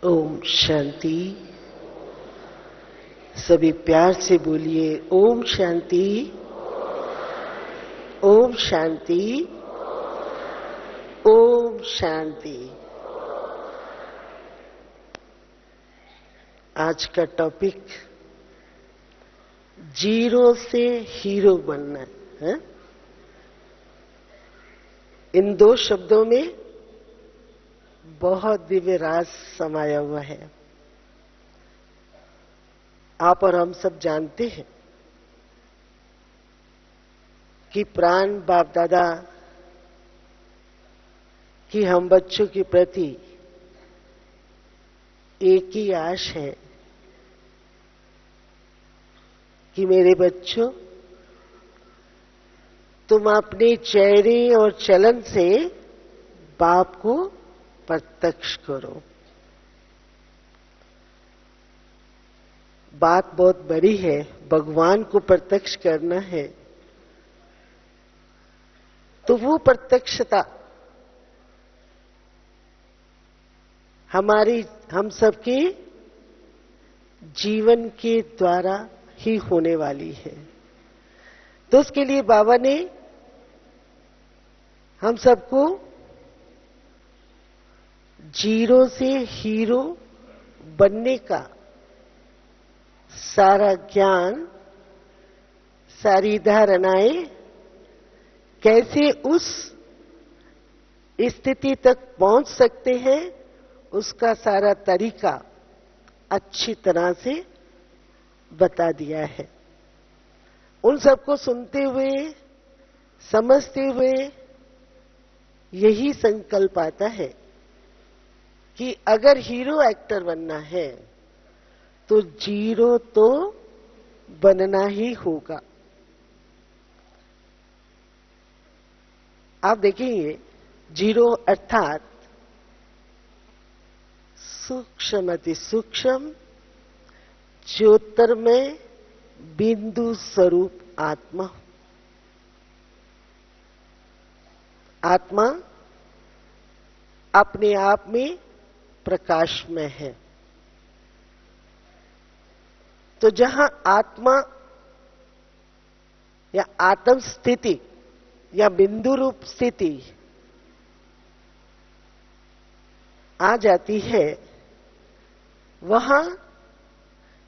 ओम शांति। सभी प्यार से बोलिए ओम शांति, ओम शांति, ओम शांति। आज का टॉपिक जीरो से हीरो बनना है। इन दो शब्दों में बहुत दिव्य राज समाया हुआ है। आप और हम सब जानते हैं कि प्राण बाप दादा की हम बच्चों के प्रति एक ही आश है कि मेरे बच्चों, तुम अपने चेहरे और चलन से बाप को प्रत्यक्ष करो। बात बहुत बड़ी है, भगवान को प्रत्यक्ष करना है। तो वो प्रत्यक्षता हम सबके जीवन के द्वारा ही होने वाली है। तो उसके लिए बाबा ने हम सबको जीरो से हीरो बनने का सारा ज्ञान, सारी धारणाएं, कैसे उस स्थिति तक पहुंच सकते हैं, उसका सारा तरीका अच्छी तरह से बता दिया है। उन सबको सुनते हुए, समझते हुए यही संकल्प आता है कि अगर हीरो एक्टर बनना है तो जीरो तो बनना ही होगा। आप देखेंगे, जीरो अर्थात सूक्ष्म अति सूक्ष्म ज्योतिर्मय बिंदु स्वरूप आत्मा। आत्मा अपने आप में प्रकाश में है। तो जहां आत्मा या आत्म स्थिति या बिंदु रूप स्थिति आ जाती है, वहां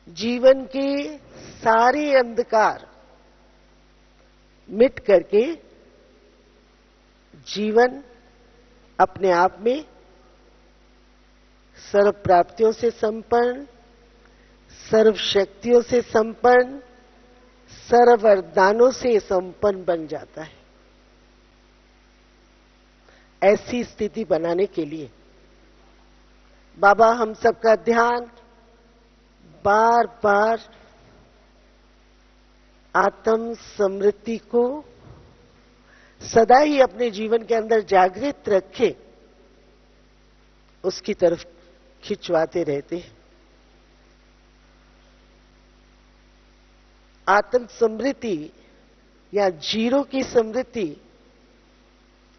जीवन के सारे अंधकार मिट करके जीवन अपने आप में सर्व प्राप्तियों से संपन्न, सर्व शक्तियों से संपन्न, सर्व वरदानों से संपन्न बन जाता है। ऐसी स्थिति बनाने के लिए बाबा हम सबका ध्यान बार बार आत्म स्मृति को सदा ही अपने जीवन के अंदर जागृत रखे, उसकी तरफ खिंचवाते रहते हैं। आत्म स्मृति या जीरो की स्मृति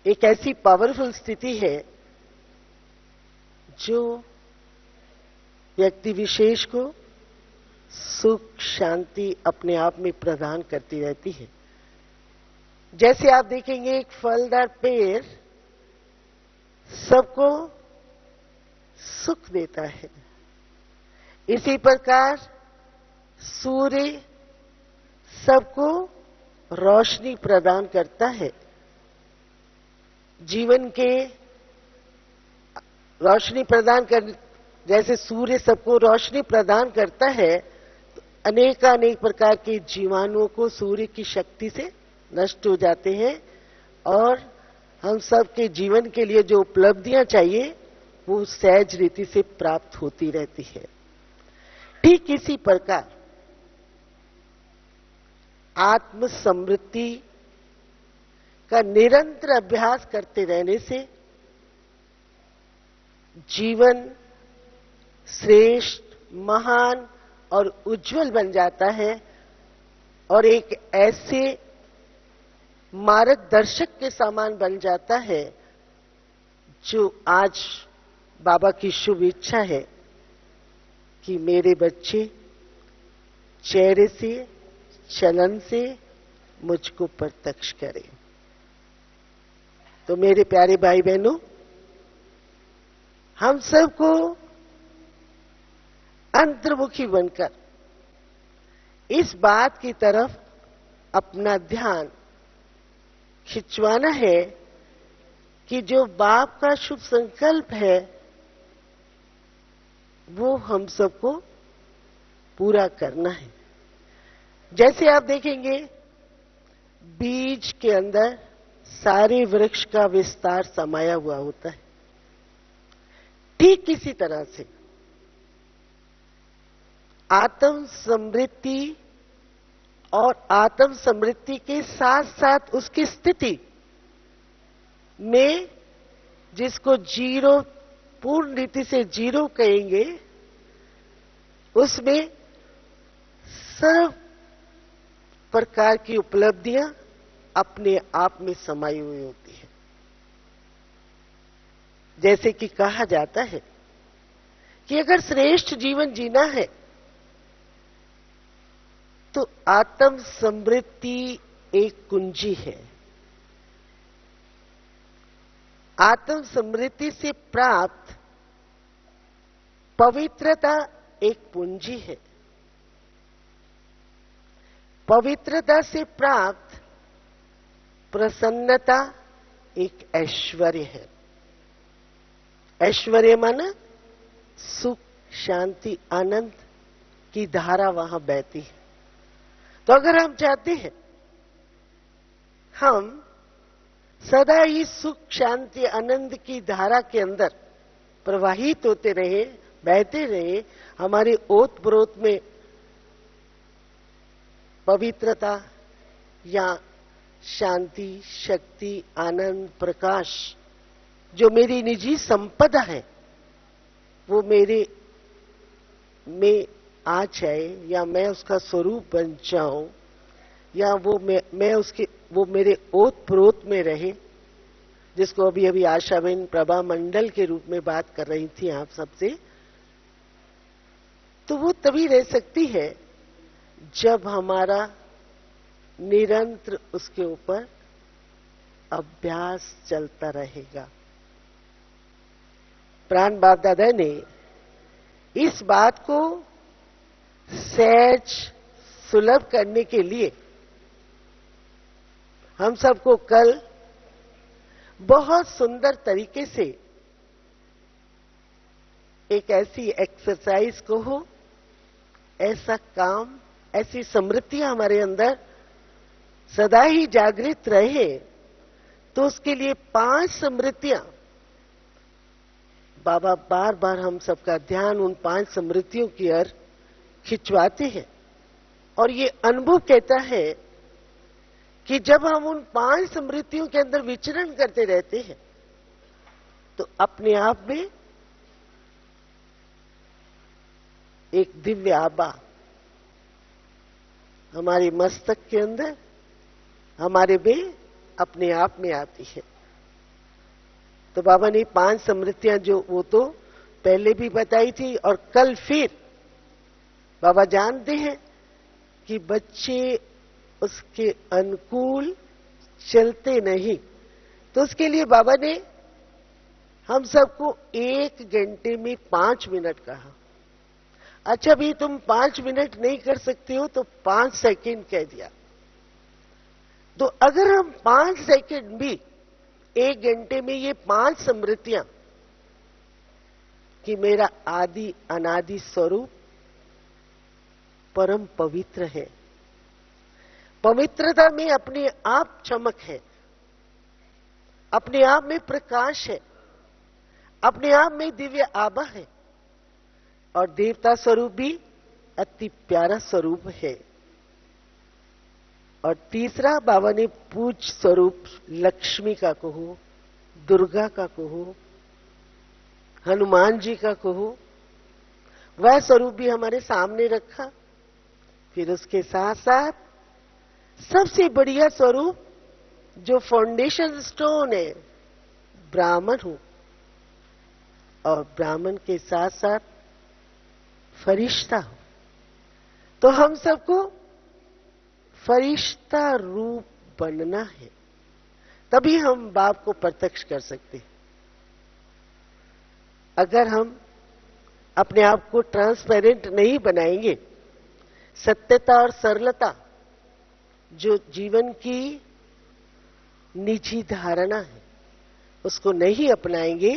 एक ऐसी पावरफुल स्थिति है जो व्यक्ति विशेष को सुख शांति अपने आप में प्रदान करती रहती है। जैसे आप देखेंगे, एक फलदार पेड़ सबको सुख देता है, इसी प्रकार सूर्य सबको रोशनी प्रदान करता है। जीवन के रोशनी प्रदान कर, जैसे सूर्य सबको रोशनी प्रदान करता है, तो अनेक प्रकार के जीवाणुओं को सूर्य की शक्ति से नष्ट हो जाते हैं और हम सब के जीवन के लिए जो उपलब्धियां चाहिए वो सहज रीति से प्राप्त होती रहती है। ठीक इसी प्रकार आत्म समृद्धि का निरंतर अभ्यास करते रहने से जीवन श्रेष्ठ, महान और उज्जवल बन जाता है और एक ऐसे मार्गदर्शक के समान बन जाता है जो आज बाबा की शुभ इच्छा है कि मेरे बच्चे चेहरे से, चलन से मुझको प्रत्यक्ष करें। तो मेरे प्यारे भाई बहनों, हम सबको अंतर्मुखी बनकर इस बात की तरफ अपना ध्यान खिंचवाना है कि जो बाप का शुभ संकल्प है वो हम सबको पूरा करना है। जैसे आप देखेंगे बीज के अंदर सारे वृक्ष का विस्तार समाया हुआ होता है, ठीक इसी तरह से आत्म समृद्धि और आत्म समृद्धि के साथ साथ उसकी स्थिति में, जिसको जीरो, पूर्ण रीति से जीरो कहेंगे, उसमें सब प्रकार की उपलब्धियां अपने आप में समाई हुई होती है। जैसे कि कहा जाता है कि अगर श्रेष्ठ जीवन जीना है तो आत्म समृद्धि एक कुंजी है। आत्म समृद्धि से प्राप्त पवित्रता एक पूंजी है। पवित्रता से प्राप्त प्रसन्नता एक ऐश्वर्य है। ऐश्वर्य माना सुख, शांति, आनंद की धारा वहां बहती है। तो अगर हम चाहते हैं हम सदा ही सुख, शांति, आनंद की धारा के अंदर प्रवाहित होते रहे, बहते रहे, हमारे ओत प्रोत में पवित्रता या शांति, शक्ति, आनंद, प्रकाश जो मेरी निजी संपदा है वो मेरे में आ जाए, या मैं उसका स्वरूप बन जाऊं, या वो मेरे ओत प्रोत में रहे, जिसको अभी अभी आशाबेन प्रभा मंडल के रूप में बात कर रही थी आप सबसे, तो वो तभी रह सकती है जब हमारा निरंतर उसके ऊपर अभ्यास चलता रहेगा। प्राण बाप दादा ने इस बात को सहज सुलभ करने के लिए हम सबको कल बहुत सुंदर तरीके से एक ऐसी एक्सरसाइज को हो, ऐसा काम, ऐसी समृद्धियां हमारे अंदर सदा ही जागृत रहे, तो उसके लिए 5 समृद्धियां बाबा बार बार हम सबका ध्यान उन 5 समृद्धियों की ओर खिंचवाते हैं। और ये अनुभव कहता है कि जब हम उन 5 समृद्धियों के अंदर विचरण करते रहते हैं तो अपने आप में एक दिव्य आभा हमारे मस्तक के अंदर, हमारे में अपने आप में आती है। तो बाबा ने 5 समृद्धियां जो वो तो पहले भी बताई थी, और कल फिर बाबा जानते हैं कि बच्चे उसके अनुकूल चलते नहीं, तो उसके लिए बाबा ने हम सबको 1 घंटे में 5 मिनट कहा। अच्छा भी तुम 5 मिनट नहीं कर सकते हो तो 5 सेकंड कह दिया। तो अगर हम 5 सेकंड भी 1 घंटे में ये 5 समृद्धियां कि मेरा आदि अनादि स्वरूप परम पवित्र है, पवित्रता में अपने आप चमक है, अपने आप में प्रकाश है, अपने आप में दिव्य आभा है, और देवता स्वरूप भी अति प्यारा स्वरूप है। और तीसरा बाबा ने पूज स्वरूप लक्ष्मी का कहो, दुर्गा का कहो, हनुमान जी का कहो, वह स्वरूप भी हमारे सामने रखा। फिर उसके साथ साथ सबसे बढ़िया स्वरूप जो फाउंडेशन स्टोन है, ब्राह्मण हूं, और ब्राह्मण के साथ साथ फरिश्ता हो। तो हम सबको फरिश्ता रूप बनना है, तभी हम बाप को प्रत्यक्ष कर सकते हैं। अगर हम अपने आप को ट्रांसपेरेंट नहीं बनाएंगे, सत्यता और सरलता जो जीवन की निजी धारणा है उसको नहीं अपनाएंगे,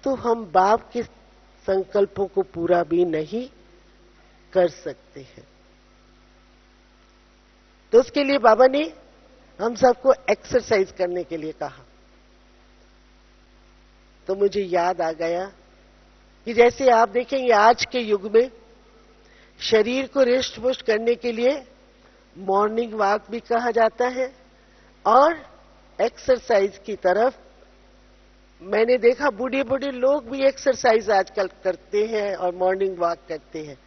तो हम बाप के संकल्पों को पूरा भी नहीं कर सकते हैं। तो उसके लिए बाबा ने हम सबको एक्सरसाइज करने के लिए कहा। तो मुझे याद आ गया कि जैसे आप देखेंगे आज के युग में शरीर को रिष्ट पुष्ट करने के लिए मॉर्निंग वॉक भी कहा जाता है, और एक्सरसाइज की तरफ मैंने देखा बूढ़े बूढ़े लोग भी एक्सरसाइज आजकल करते हैं और मॉर्निंग वॉक करते हैं,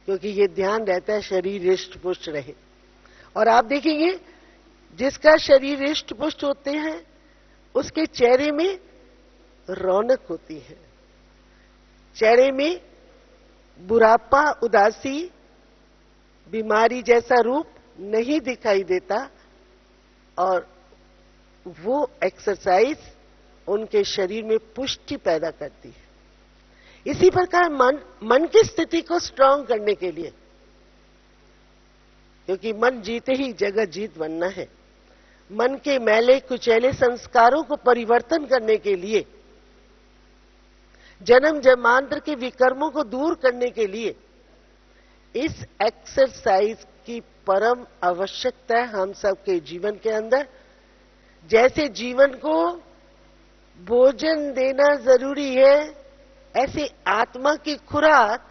क्योंकि ये ध्यान रहता है शरीर रिष्ट पुष्ट रहे। और आप देखेंगे जिसका शरीर रिष्ट पुष्ट होते हैं उसके चेहरे में रौनक होती है, चेहरे में बुढ़ापा, उदासी, बीमारी जैसा रूप नहीं दिखाई देता, और वो एक्सरसाइज उनके शरीर में पुष्टि पैदा करती है। इसी प्रकार मन की स्थिति को स्ट्रांग करने के लिए, क्योंकि मन जीते ही जगत जीत बनना है, मन के मैले कुचैले संस्कारों को परिवर्तन करने के लिए, जन्म जन्मांतर के विकर्मों को दूर करने के लिए इस एक्सरसाइज की परम आवश्यकता है हम सबके जीवन के अंदर। जैसे जीवन को भोजन देना जरूरी है, ऐसे आत्मा की खुराक,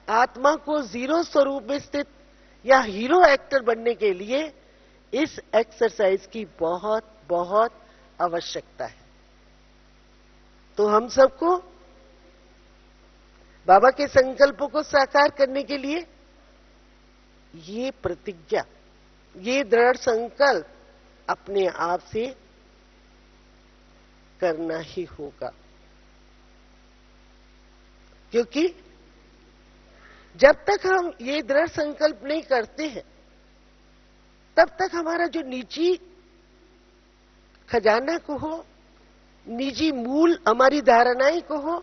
आत्मा को जीरो स्वरूप में स्थित या हीरो एक्टर बनने के लिए इस एक्सरसाइज की बहुत बहुत आवश्यकता है। तो हम सबको बाबा के संकल्पों को साकार करने के लिए ये प्रतिज्ञा, ये दृढ़ संकल्प अपने आप से करना ही होगा, क्योंकि जब तक हम ये दृढ़ संकल्प नहीं करते हैं तब तक हमारा जो निजी खजाना को हो, निजी मूल हमारी धारणाएं को हो,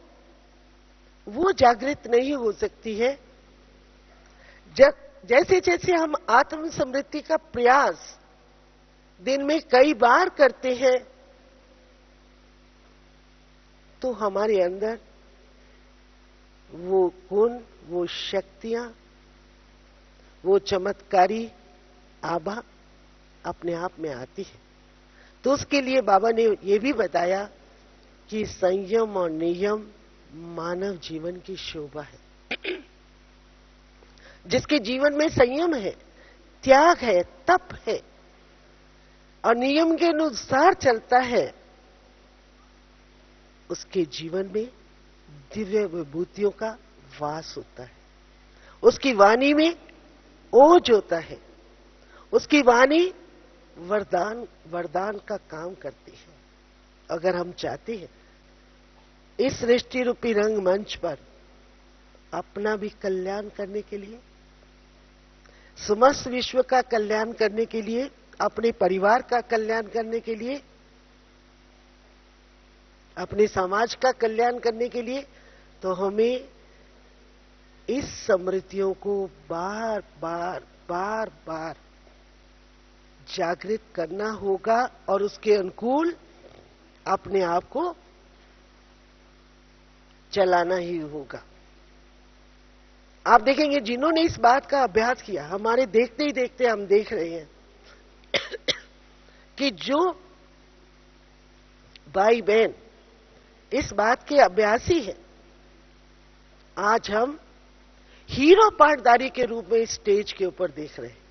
वो जागृत नहीं हो सकती है। जैसे जैसे हम आत्म समृद्धि का प्रयास दिन में कई बार करते हैं, तो हमारे अंदर वो गुण, वो शक्तियां, वो चमत्कारी आभा अपने आप में आती है। तो उसके लिए बाबा ने ये भी बताया कि संयम और नियम मानव जीवन की शोभा है। जिसके जीवन में संयम है, त्याग है, तप है और नियम के अनुसार चलता है, उसके जीवन में दिव्य विभूतियों का वास होता है। उसकी वाणी में ओज होता है, उसकी वाणी वरदान का काम करती है। अगर हम चाहते हैं इस सृष्टि रूपी रंग मंच पर अपना भी कल्याण करने के लिए, समस्त विश्व का कल्याण करने के लिए, अपने परिवार का कल्याण करने के लिए, अपने समाज का कल्याण करने के लिए, तो हमें इस समृद्धियों को बार बार जागृत करना होगा और उसके अनुकूल अपने आप को चलाना ही होगा। आप देखेंगे जिन्होंने इस बात का अभ्यास किया, हमारे देखते ही देखते हम देख रहे हैं कि जो भाई बहन इस बात के अभ्यासी है, आज हम हीरो पाटदारी के रूप में स्टेज के ऊपर देख रहे हैं।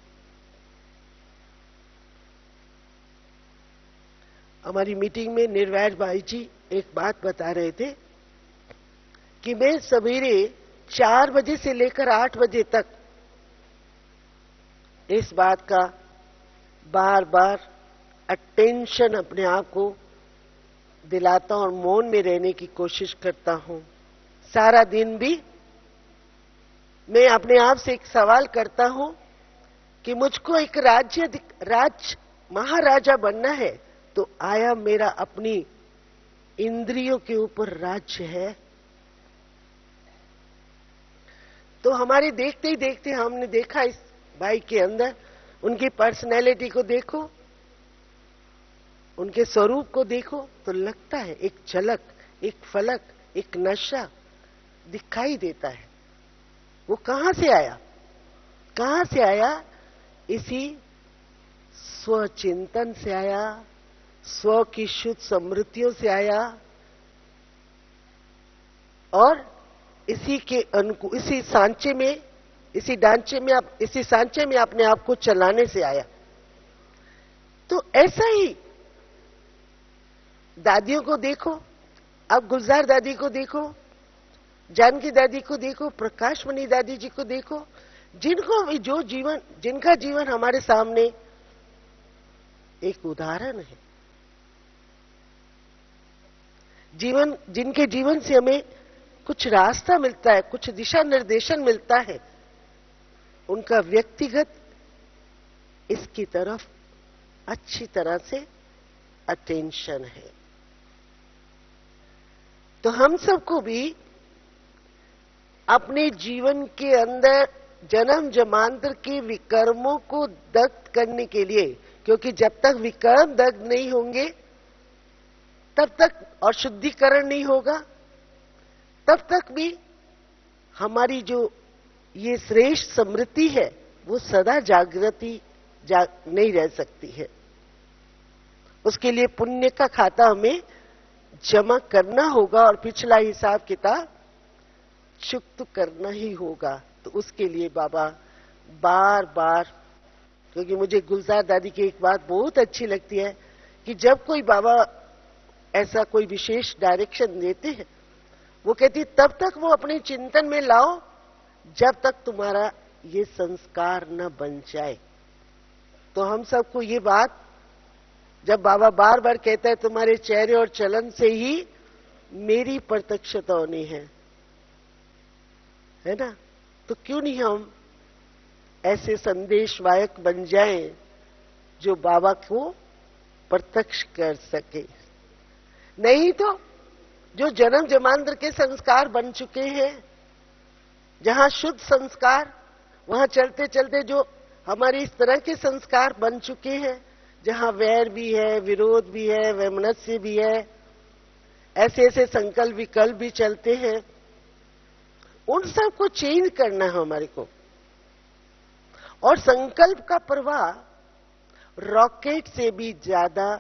हमारी मीटिंग में निर्वैर भाई जी एक बात बता रहे थे कि मैं सवेरे 4 बजे से लेकर 8 बजे तक इस बात का बार बार अटेंशन अपने आप को दिलाता हूं और मौन में रहने की कोशिश करता हूं। सारा दिन भी मैं अपने आप से एक सवाल करता हूं कि मुझको एक राज महाराजा बनना है, तो आया मेरा अपनी इंद्रियों के ऊपर राज्य है? तो हमारे देखते ही देखते हमने देखा इस भाई के अंदर, उनकी पर्सनैलिटी को देखो, उनके स्वरूप को देखो, तो लगता है एक झलक, एक फलक, एक नशा दिखाई देता है। वो कहां से आया? कहां से आया? इसी स्वचिंतन से आया, स्व की शुद्ध समृद्धियों से आया, और इसी के अनुकूल, इसी सांचे में, इसी ढांचे में, इसी सांचे में अपने आप को चलाने से आया। तो ऐसा ही दादियों को देखो, अब गुलजार दादी को देखो, जानकी दादी को देखो, प्रकाशमणि दादी जी को देखो, जिनका जीवन हमारे सामने एक उदाहरण है। जिनके जीवन से हमें कुछ रास्ता मिलता है, कुछ दिशा निर्देशन मिलता है, उनका व्यक्तिगत इसकी तरफ अच्छी तरह से अटेंशन है। तो हम सबको भी अपने जीवन के अंदर जन्म जन्मांतर के विकर्मों को दग्ध करने के लिए, क्योंकि जब तक विकर्म दग्ध नहीं होंगे तब तक, और शुद्धिकरण नहीं होगा, तब तक भी हमारी जो ये श्रेष्ठ समृद्धि है वो सदा नहीं रह सकती है। उसके लिए पुण्य का खाता हमें जमा करना होगा और पिछला हिसाब किताब चुक्त करना ही होगा। तो उसके लिए बाबा बार बार, क्योंकि मुझे गुलजार दादी की एक बात बहुत अच्छी लगती है कि जब कोई बाबा ऐसा कोई विशेष डायरेक्शन देते हैं, वो कहती तब तक वो अपने चिंतन में लाओ जब तक तुम्हारा ये संस्कार न बन जाए। तो हम सबको ये बात जब बाबा बार बार कहता है तुम्हारे चेहरे और चलन से ही मेरी प्रत्यक्षता होनी है ना, तो क्यों नहीं हम ऐसे संदेश वाहक बन जाएं जो बाबा को प्रत्यक्ष कर सके। नहीं तो जो जन्म जन्मांतर के संस्कार बन चुके हैं, जहां शुद्ध संस्कार, वहां चलते चलते जो हमारे इस तरह के संस्कार बन चुके हैं, जहां वैर भी है, विरोध भी है, वैमनस्य भी है, ऐसे ऐसे संकल्प विकल्प भी चलते हैं, उन सब को चेंज करना है हमारे को। और संकल्प का प्रवाह रॉकेट से भी ज्यादा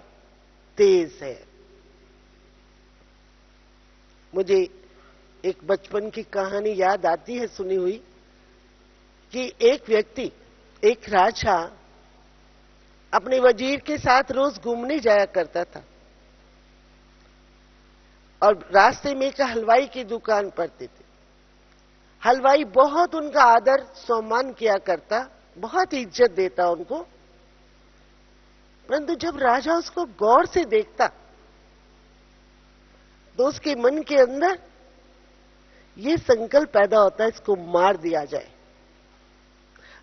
तेज है। मुझे एक बचपन की कहानी याद आती है सुनी हुई, कि एक व्यक्ति, एक राजा अपने वजीर के साथ रोज घूमने जाया करता था, और रास्ते में एक हलवाई की दुकान पड़ती थी। हलवाई बहुत उनका आदर सम्मान किया करता, बहुत इज्जत देता उनको, परंतु जब राजा उसको गौर से देखता तो उसके मन के अंदर ये संकल्प पैदा होता है इसको मार दिया जाए।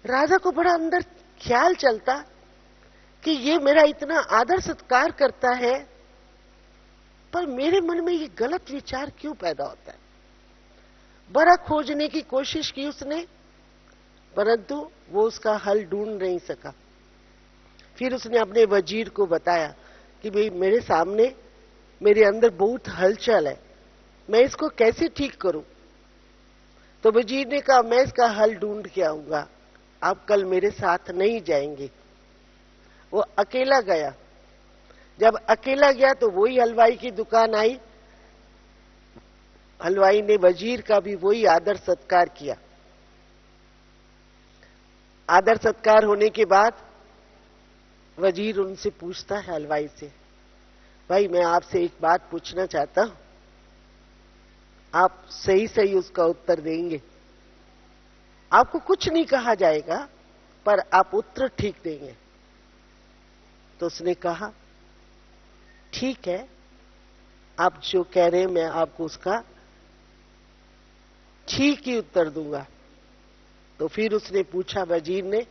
राजा को बड़ा अंदर ख्याल चलता कि ये मेरा इतना आदर सत्कार करता है, पर मेरे मन में ये गलत विचार क्यों पैदा होता है। बड़ा खोजने की कोशिश की उसने, परंतु वो उसका हल ढूंढ नहीं सका। फिर उसने अपने वजीर को बताया कि भाई मेरे सामने, मेरे अंदर बहुत हलचल है, मैं इसको कैसे ठीक करूं। तो वजीर ने कहा मैं इसका हल ढूंढ के आऊंगा, आप कल मेरे साथ नहीं जाएंगे। वो अकेला गया। जब अकेला गया तो वही हलवाई की दुकान आई। हलवाई ने वजीर का भी वही आदर सत्कार किया। आदर सत्कार होने के बाद वजीर उनसे पूछता है हलवाई से, भाई मैं आपसे एक बात पूछना चाहता हूं, आप सही सही उसका उत्तर देंगे। आपको कुछ नहीं कहा जाएगा, पर आप उत्तर ठीक देंगे। तो उसने कहा ठीक है, आप जो कह रहे हैं मैं आपको उसका ठीक ही उत्तर दूंगा। तो फिर उसने पूछा वजीर ने,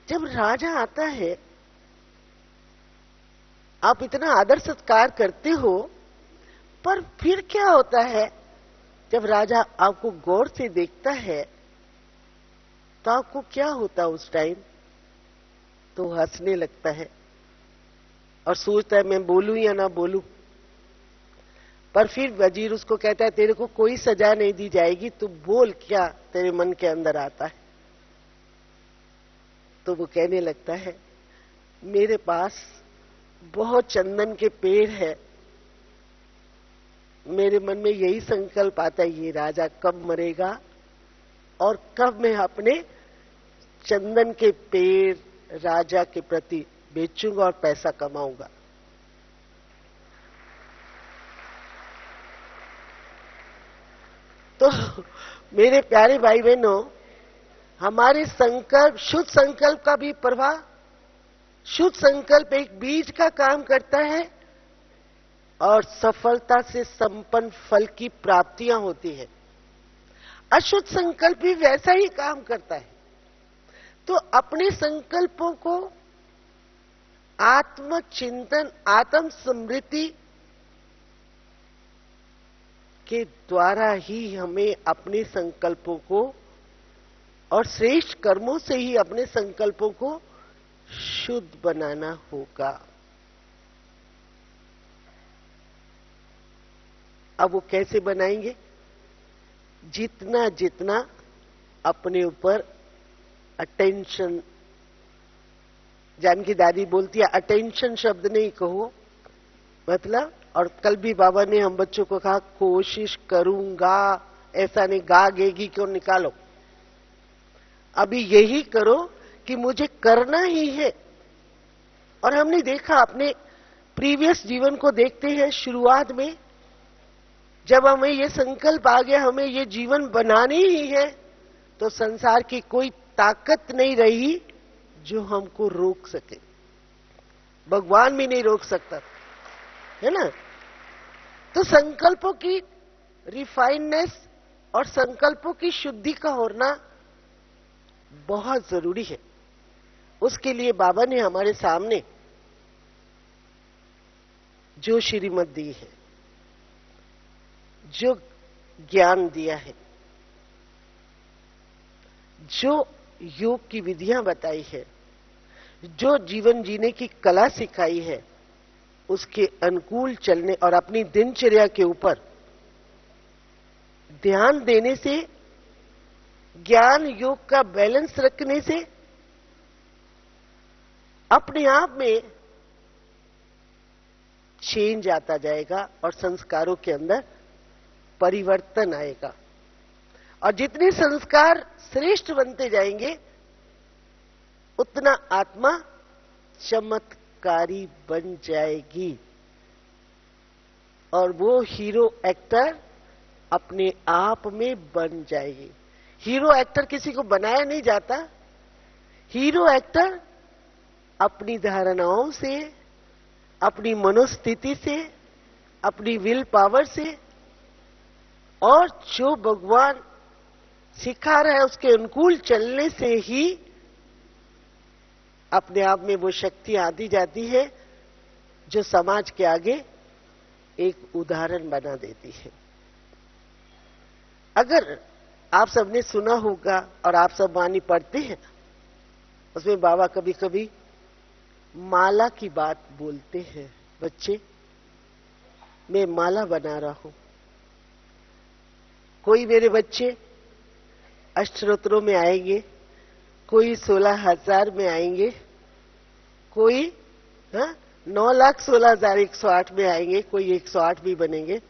जब राजा आता है आप इतना आदर सत्कार करते हो, पर फिर क्या होता है जब राजा आपको गौर से देखता है तो आपको क्या होता उस टाइम? तो हंसने लगता है और सोचता है मैं बोलूं या ना बोलूं। पर फिर वजीर उसको कहता है तेरे को कोई सजा नहीं दी जाएगी, तू बोल क्या तेरे मन के अंदर आता है। तो वो कहने लगता है मेरे पास बहुत चंदन के पेड़ है, मेरे मन में यही संकल्प आता है ये राजा कब मरेगा और कब मैं अपने चंदन के पेड़ राजा के प्रति बेचूंगा और पैसा कमाऊंगा। तो मेरे प्यारे भाई बहनों, हमारे संकल्प, शुद्ध संकल्प का भी प्रभाव, शुद्ध संकल्प एक बीज का काम करता है और सफलता से संपन्न फल की प्राप्तियां होती है। अशुद्ध संकल्प भी वैसा ही काम करता है। तो अपने संकल्पों को आत्मचिंतन, आत्म स्मृति के द्वारा ही हमें अपने संकल्पों को और श्रेष्ठ कर्मों से ही अपने संकल्पों को शुद्ध बनाना होगा। अब वो कैसे बनाएंगे? जितना जितना अपने ऊपर अटेंशन, जानकी दादी बोलती है अटेंशन शब्द नहीं कहो, मतलब, और कल भी बाबा ने हम बच्चों को कहा कोशिश करूंगा, ऐसा नहीं गा गेगी क्यों निकालो, अभी यही करो कि मुझे करना ही है। और हमने देखा अपने प्रीवियस जीवन को देखते हैं, शुरुआत में जब हमें ये संकल्प आ गया हमें ये जीवन बनानी ही है, तो संसार की कोई ताकत नहीं रही जो हमको रोक सके। भगवान भी नहीं रोक सकता, है ना। तो संकल्पों की रिफाइननेस और संकल्पों की शुद्धि का होना बहुत जरूरी है। उसके लिए बाबा ने हमारे सामने जो श्रीमत दी है, जो ज्ञान दिया है, जो योग की विधियां बताई है, जो जीवन जीने की कला सिखाई है, उसके अनुकूल चलने और अपनी दिनचर्या के ऊपर ध्यान देने से, ज्ञान योग का बैलेंस रखने से अपने आप में चेंज आता जाएगा और संस्कारों के अंदर परिवर्तन आएगा। और जितने संस्कार श्रेष्ठ बनते जाएंगे उतना आत्मा चमत्कारी बन जाएगी और वो हीरो एक्टर अपने आप में बन जाएगी। हीरो एक्टर किसी को बनाया नहीं जाता, हीरो एक्टर अपनी धारणाओं से, अपनी मनोस्थिति से, अपनी विल पावर से और जो भगवान सिखा रहा है उसके अनुकूल चलने से ही अपने आप में वो शक्ति आती जाती है जो समाज के आगे एक उदाहरण बना देती है। अगर आप सबने सुना होगा और आप सब वाणी पढ़ते हैं, उसमें बाबा कभी कभी माला की बात बोलते हैं। बच्चे, मैं माला बना रहा हूं। कोई मेरे बच्चे अष्टोत्तरों में आएंगे, कोई 16,000 में आएंगे, कोई 9,16,108 में आएंगे, कोई 108 भी बनेंगे।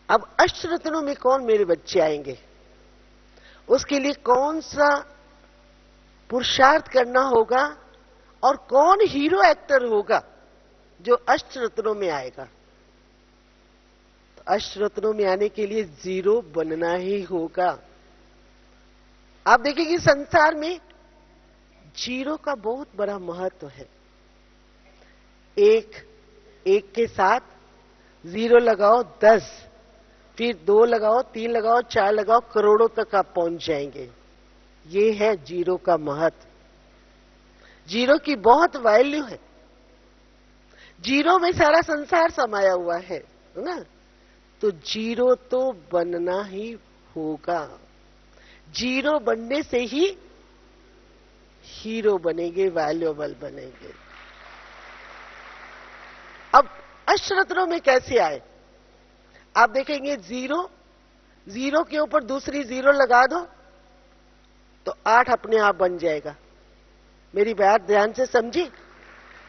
अब अष्टरत्नों में कौन मेरे बच्चे आएंगे? उसके लिए कौन सा पुरुषार्थ करना होगा और कौन हीरो एक्टर होगा जो अष्टरत्नों में आएगा? तो अष्टरत्नों में आने के लिए जीरो बनना ही होगा। आप देखेंगे संसार में जीरो का बहुत बड़ा महत्व है। एक के साथ जीरो लगाओ 10 फिर 2 लगाओ, 3 लगाओ, 4 लगाओ, करोड़ों तक आप पहुंच जाएंगे। ये है जीरो का महत्व। जीरो की बहुत वैल्यू है। जीरो में सारा संसार समाया हुआ है ना? तो जीरो तो बनना ही होगा। जीरो बनने से ही हीरो बनेंगे, वैल्यूएबल बनेंगे। अब अष्टरत्नों में कैसे आए? आप देखेंगे जीरो, जीरो के ऊपर दूसरी जीरो लगा दो तो 8 अपने आप बन जाएगा। मेरी बात ध्यान से समझी?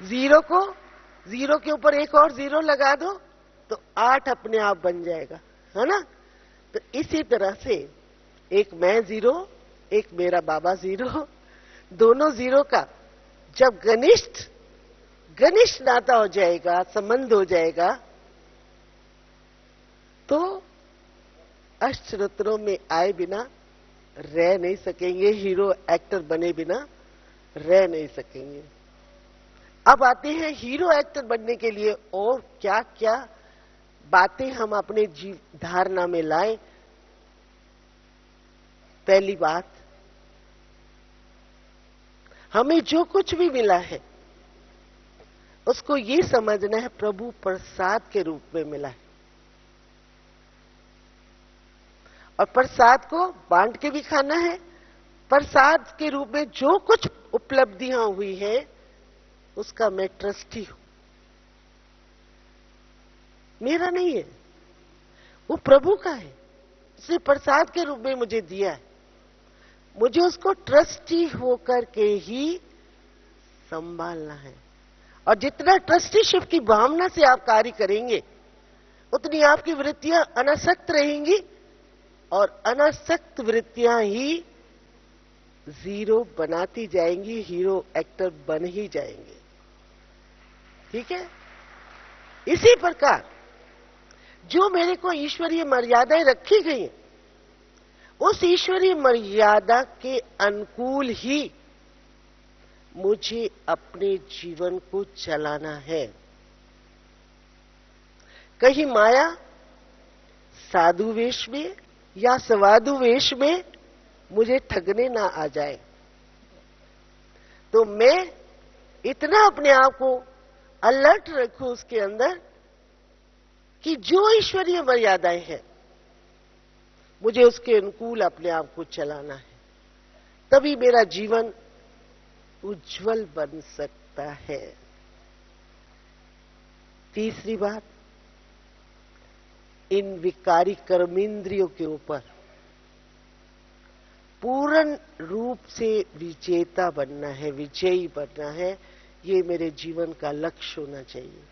जीरो को, जीरो के ऊपर एक और जीरो लगा दो तो 8 अपने आप बन जाएगा, है ना? तो इसी तरह से एक मैं जीरो, एक मेरा बाबा जीरो, दोनों जीरो का जब घनिष्ठ नाता हो जाएगा, संबंध हो जाएगा, तो अष्टरत्नों में आए बिना रह नहीं सकेंगे, हीरो एक्टर बने बिना रह नहीं सकेंगे। अब आते हैं हीरो एक्टर बनने के लिए और क्या क्या बातें हम अपने जीव धारणा में लाएं। पहली बात, हमें जो कुछ भी मिला है उसको ये समझना है प्रभु प्रसाद के रूप में मिला है, और प्रसाद को बांट के भी खाना है। प्रसाद के रूप में जो कुछ उपलब्धियां हुई है उसका मैं ट्रस्टी हूं, मेरा नहीं है, वो प्रभु का है। उसने प्रसाद के रूप में मुझे दिया है, मुझे उसको ट्रस्टी होकर के ही संभालना है। और जितना ट्रस्टीशिप की भावना से आप कार्य करेंगे उतनी आपकी वृत्तियां अनासक्त रहेंगी, और अनासक्त वृत्तियां ही जीरो बनाती जाएंगी, हीरो एक्टर बन ही जाएंगे। ठीक है? इसी प्रकार जो मेरे को ईश्वरीय मर्यादाएं रखी गई हैं, उस ईश्वरीय मर्यादा के अनुकूल ही मुझे अपने जीवन को चलाना है। कहीं माया साधु वेश में या सवाधु वेश में मुझे ठगने ना आ जाए, तो मैं इतना अपने आप को अलर्ट रखूं उसके अंदर कि जो ईश्वरीय मर्यादाएं हैं मुझे उसके अनुकूल अपने आप को चलाना है, तभी मेरा जीवन उज्जवल बन सकता है। तीसरी बात, इन विकारी कर्मेंद्रियों के ऊपर पूर्ण रूप से विजेता बनना है, विजयी बनना है। ये मेरे जीवन का लक्ष्य होना चाहिए।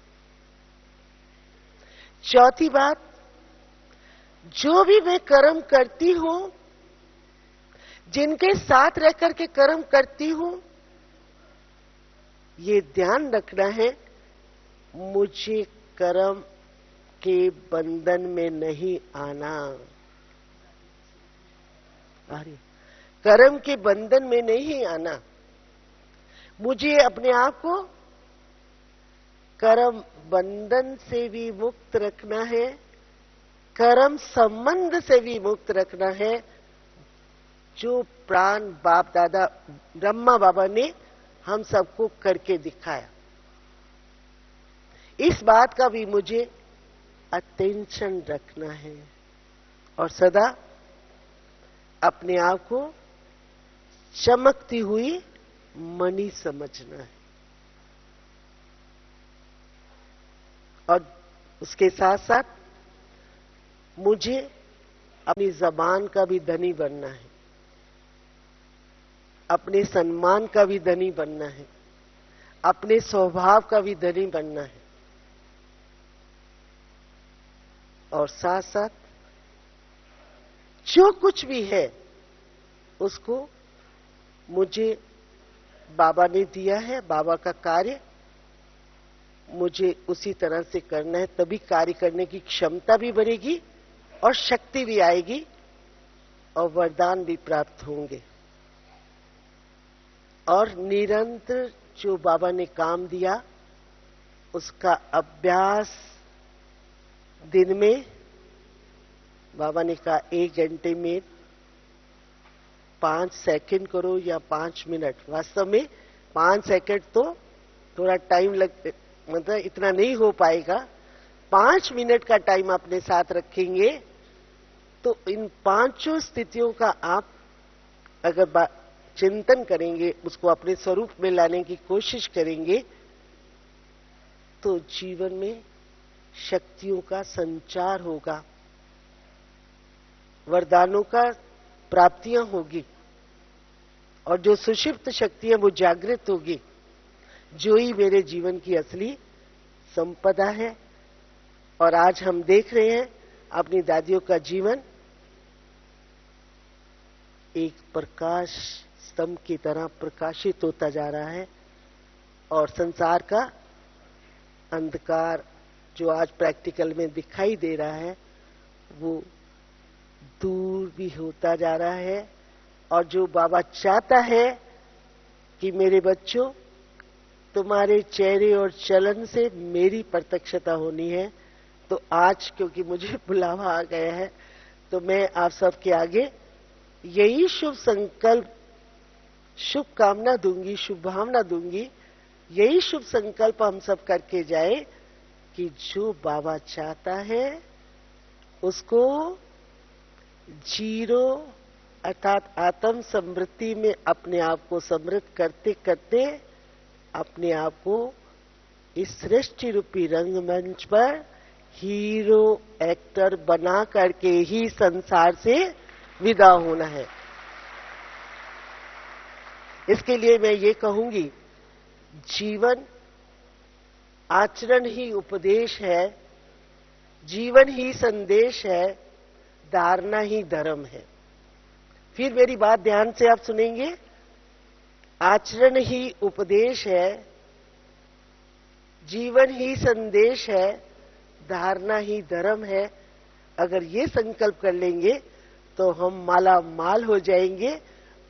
चौथी बात, जो भी मैं कर्म करती हूं, जिनके साथ रह करके कर्म करती हूं, ये ध्यान रखना है मुझे कर्म के बंधन में नहीं आना। अरे, कर्म के बंधन में नहीं आना। मुझे अपने आप को कर्म बंधन से भी मुक्त रखना है, कर्म संबंध से भी मुक्त रखना है, जो प्राण बाप दादा ब्रह्मा बाबा ने हम सबको करके दिखाया। इस बात का भी मुझे अटेंशन रखना है और सदा अपने आप को चमकती हुई मणि समझना है। और उसके साथ साथ मुझे अपनी जबान का भी धनी बनना है, अपने सम्मान का भी धनी बनना है, अपने स्वभाव का भी धनी बनना है, और साथ साथ जो कुछ भी है उसको मुझे बाबा ने दिया है, बाबा का कार्य मुझे उसी तरह से करना है। तभी कार्य करने की क्षमता भी बढ़ेगी और शक्ति भी आएगी और वरदान भी प्राप्त होंगे। और निरंतर जो बाबा ने काम दिया उसका अभ्यास दिन में बाबा ने कहा 1 घंटे में 5 सेकंड करो या 5 मिनट। वास्तव में 5 सेकंड तो थोड़ा टाइम मतलब इतना नहीं हो पाएगा। 5 मिनट का टाइम अपने साथ रखेंगे तो इन 5 स्थितियों का आप अगर चिंतन करेंगे, उसको अपने स्वरूप में लाने की कोशिश करेंगे, तो जीवन में शक्तियों का संचार होगा, वरदानों का प्राप्तियां होगी, और जो सुषिप्त शक्ति है वो जागृत होगी, जो ही मेरे जीवन की असली संपदा है। और आज हम देख रहे हैं अपनी दादियों का जीवन एक प्रकाश स्तंभ की तरह प्रकाशित होता जा रहा है, और संसार का अंधकार जो आज प्रैक्टिकल में दिखाई दे रहा है वो दूर भी होता जा रहा है। और जो बाबा चाहता है कि मेरे बच्चों, तुम्हारे चेहरे और चलन से मेरी प्रत्यक्षता होनी है, तो आज क्योंकि मुझे बुलावा आ गया है तो मैं आप सबके आगे यही शुभ संकल्प, शुभ कामना दूंगी, शुभ भावना दूंगी, यही शुभ संकल्प हम सब करके जाए कि जो बाबा चाहता है उसको जीरो अर्थात आत्म समृद्धि में अपने आप को समृद्ध करते करते अपने आप को इस सृष्टि रूपी रंगमंच पर हीरो एक्टर बना करके ही संसार से विदा होना है। इसके लिए मैं ये कहूंगी, जीवन आचरण ही उपदेश है, जीवन ही संदेश है, धारणा ही धर्म है। फिर मेरी बात ध्यान से आप सुनेंगे। आचरण ही उपदेश है, जीवन ही संदेश है, धारणा ही धर्म है। अगर ये संकल्प कर लेंगे तो हम माला माल हो जाएंगे,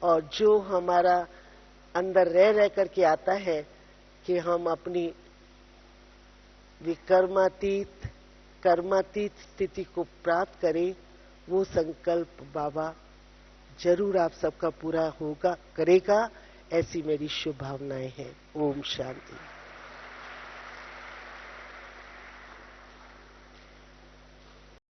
और जो हमारा अंदर रह करके आता है कि हम अपनी विकर्मातीत कर्मातीत स्थिति को प्राप्त करें, वो संकल्प बाबा जरूर आप सबका पूरा होगा, करेगा। ऐसी मेरी शुभ भावनाएं हैं। ओम शांति।